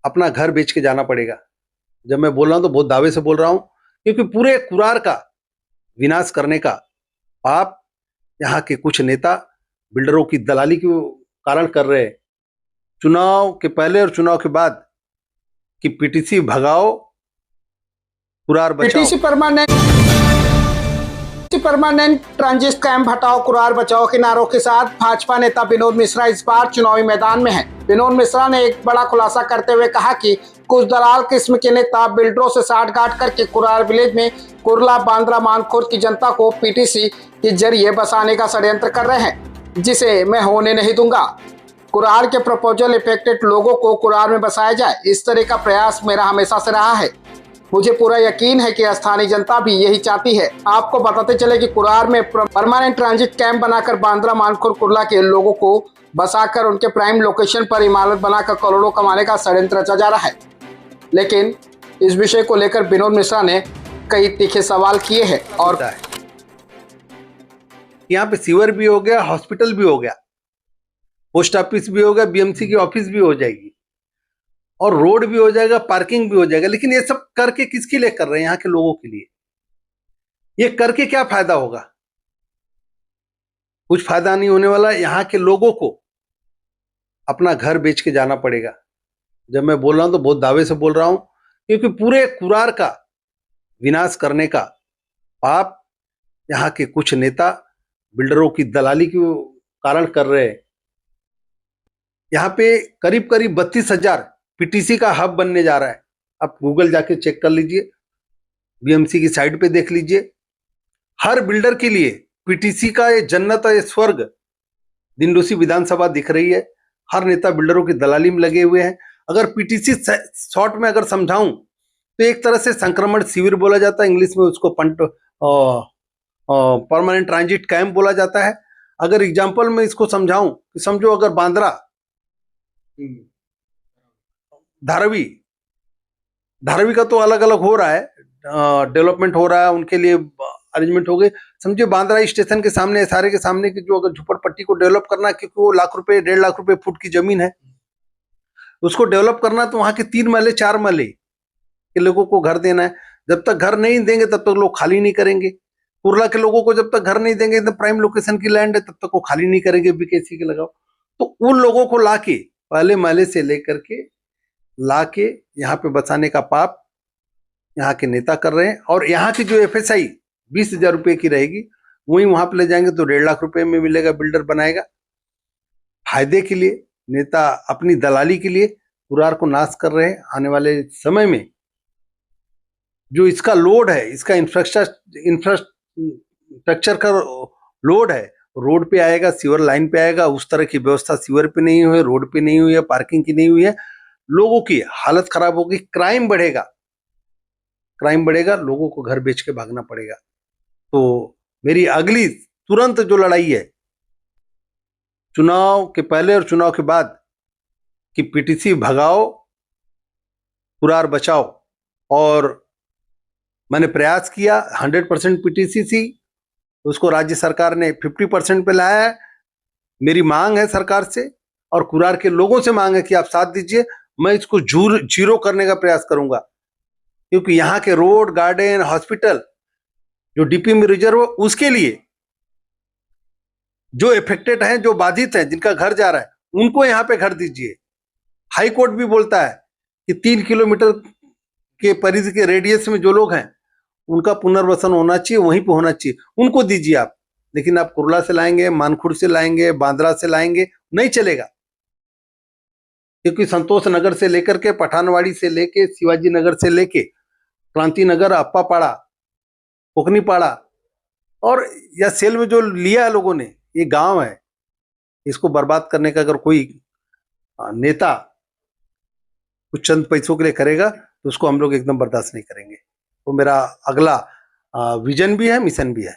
अपना घर बेच के जाना पड़ेगा। जब मैं बोल रहा हूं तो बहुत दावे से बोल रहा हूं, क्योंकि पूरे कुरार का विनाश करने का पाप यहाँ के कुछ नेता बिल्डरों की दलाली के कारण कर रहे हैं। चुनाव के पहले और चुनाव के बाद कि पीटीसी भगाओ, कुरार बचाओ। पीटीसी परमानेंट ट्रांजिट कैंप हटाओ, कुरार बचाओ के नारों के साथ भाजपा नेता विनोद मिश्रा इस बार चुनावी मैदान में हैं। विनोद मिश्रा ने एक बड़ा खुलासा करते हुए कहा कि कुछ दलाल किस्म के नेता बिल्डरों से साठगांठ करके कुरार विलेज में कुरला बांद्रा मानखुर्द की जनता को पीटीसी के जरिए बसाने का षड्यंत्र कर रहे हैं, जिसे मैं होने नहीं दूंगा। कुरार के प्रपोजल इफेक्टेड लोगों को कुरार में बसाया जाए, इस तरह का प्रयास मेरा हमेशा से रहा है। मुझे पूरा यकीन है कि स्थानीय जनता भी यही चाहती है। आपको बताते चले कि कुरार में परमानेंट ट्रांजिट कैंप बनाकर बांद्रा मानखुर्द कुरला के लोगों को बसाकर उनके प्राइम लोकेशन पर इमारत बनाकर करोड़ों कमाने का षड्यंत्र रचा जा रहा है। लेकिन इस विषय को लेकर विनोद मिश्रा ने कई तीखे सवाल किए हैं। और यहाँ पे सीवर भी हो गया, हॉस्पिटल भी हो गया, पोस्ट ऑफिस भी हो गया, बीएमसी की ऑफिस भी हो जाएगी और रोड भी हो जाएगा, पार्किंग भी हो जाएगा। लेकिन ये सब करके किसके लिए कर रहे हैं? यहाँ के लोगों के लिए। ये करके क्या फायदा होगा? कुछ फायदा नहीं होने वाला। यहाँ के लोगों को अपना घर बेच के जाना पड़ेगा। जब मैं बोल रहा हूं तो बहुत दावे से बोल रहा हूं, क्योंकि पूरे कुरार का विनाश करने का पाप यहाँ के कुछ नेता बिल्डरों की दलाली के कारण कर रहे हैं। यहाँ पे करीब करीब 32,000 पीटीसी का हब बनने जा रहा है। आप गूगल जाके चेक कर लीजिए, बीएमसी की साइट पे देख लीजिए। हर बिल्डर के लिए पीटीसी का ये जन्नत है, ये स्वर्ग दिंडोसी विधानसभा दिख रही है। हर नेता बिल्डरों की दलाली में लगे हुए हैं। अगर पीटीसी शॉर्ट में अगर समझाऊं तो एक तरह से संक्रमण शिविर बोला जाता है, इंग्लिश में उसको परमानेंट ट्रांजिट कैंप बोला जाता है। अगर एग्जाम्पल में इसको समझाऊं कि समझो अगर बांद्रा धारावी का तो अलग अलग हो रहा है, डेवलपमेंट हो रहा है, उनके लिए अरेंजमेंट हो गए। समझिए बांद्रा स्टेशन के सामने, सारे के सामने की जो अगर झुपड़पट्टी को डेवलप करना है, क्योंकि वो लाख रुपए 1.5 लाख रुपए फुट की जमीन है, उसको डेवलप करना तो वहां के 3 महले 4 महले के लोगों को घर देना है। जब तक घर नहीं देंगे तब तक लोग खाली नहीं करेंगे। कुरला के लोगों को जब तक घर नहीं देंगे, एकदम प्राइम लोकेशन की लैंड है, तब तक वो खाली नहीं करेंगे, बीकेसी के लगाओ। तो उन लोगों को लाके पहले महले से लेकर के लाके यहाँ पे बसाने का पाप यहाँ के नेता कर रहे हैं। और यहाँ की जो एफएसआई 20,000 रुपए की रहेगी, वही वहां पे ले जाएंगे तो 1.5 लाख रुपए में मिलेगा, बिल्डर बनाएगा। फायदे के लिए नेता अपनी दलाली के लिए कुरार को नाश कर रहे हैं। आने वाले समय में जो इसका लोड है, इसका इंफ्रास्ट्रक्चर का लोड है, रोड पे आएगा, सीवर लाइन पे आएगा। उस तरह की व्यवस्था सीवर पे नहीं हुई है, रोड पे नहीं हुई है, पार्किंग की नहीं हुई है। लोगों की हालत खराब होगी, क्राइम बढ़ेगा, लोगों को घर बेच के भागना पड़ेगा। तो मेरी अगली तुरंत जो लड़ाई है, चुनाव के पहले और चुनाव के बाद, कि पीटीसी भगाओ, कुरार बचाओ। और मैंने प्रयास किया, 100% पीटीसी थी, उसको राज्य सरकार ने 50% पे लाया है। मेरी मांग है सरकार से और कुरार के लोगों से मांग है कि आप साथ दीजिए। मैं इसको जीरो करने का प्रयास करूंगा, क्योंकि यहाँ के रोड, गार्डन, हॉस्पिटल जो डीपी में रिजर्व है, उसके लिए जो इफेक्टेड हैं, जो बाधित हैं, जिनका घर जा रहा है, उनको यहाँ पे घर दीजिए। हाई कोर्ट भी बोलता है कि 3 किलोमीटर के परिधि के रेडियस में जो लोग हैं, उनका पुनर्वसन होना चाहिए, वहीं पे होना चाहिए, उनको दीजिए आप। लेकिन आप कुरला से लाएंगे, मानखुर्द से लाएंगे, बांद्रा से लाएंगे, नहीं चलेगा। क्योंकि संतोष नगर से लेकर के, पठानवाड़ी से लेके, शिवाजी नगर से लेके, क्रांति नगर, अप्पापाड़ा, कोकनीपाड़ा और या सेल में जो लिया है लोगों ने, ये गांव है, इसको बर्बाद करने का अगर कोई नेता कुछ चंद पैसों के लिए करेगा तो उसको हम लोग एकदम बर्दाश्त नहीं करेंगे। वो मेरा अगला विजन भी है, मिशन भी है।